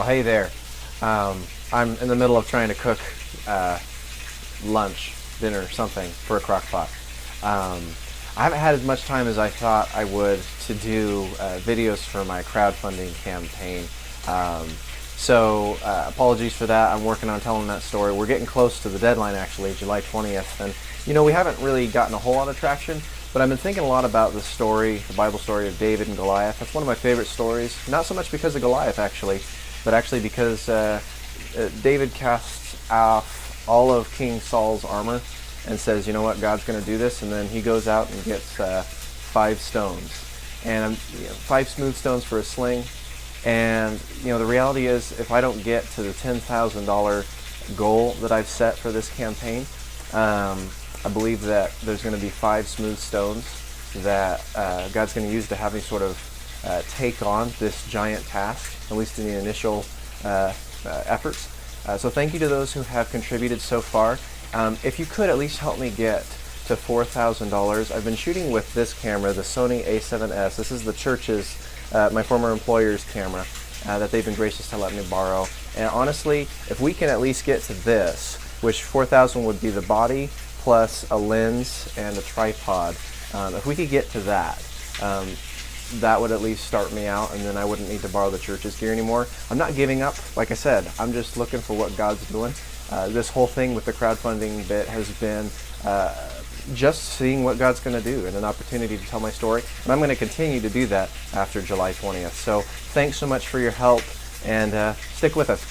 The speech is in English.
Well, hey there. I'm in the middle of trying to cook lunch, dinner, something for a crock pot. I haven't had as much time as I thought I would to do videos for my crowdfunding campaign. Apologies for that. I'm working on telling that story. We're getting close to the deadline, actually, July 20th. And, we haven't really gotten a whole lot of traction, but I've been thinking a lot about the story, the Bible story of David and Goliath. That's one of my favorite stories. Not so much because of Goliath, actually, but actually because David casts off all of King Saul's armor and says, you know what, God's going to do this, and then he goes out and gets 5 stones, and 5 smooth stones for a sling. And the reality is, if I don't get to the $10,000 goal that I've set for this campaign, I believe that there's going to be 5 smooth stones that God's going to use to have me sort of take on this giant task, at least in the initial efforts. So thank you to those who have contributed so far. If you could at least help me get to $4,000. I've been shooting with this camera, the Sony A7S. This is the church's, my former employer's camera that they've been gracious to let me borrow. And honestly, if we can at least get to this, which $4,000 would be the body plus a lens and a tripod, if we could get to that, that would at least start me out, and then I wouldn't need to borrow the church's gear anymore. I'm not giving up. Like I said, I'm just looking for what God's doing. This whole thing with the crowdfunding bit has been just seeing what God's going to do and an opportunity to tell my story. And I'm going to continue to do that after July 20th. So thanks so much for your help, and stick with us.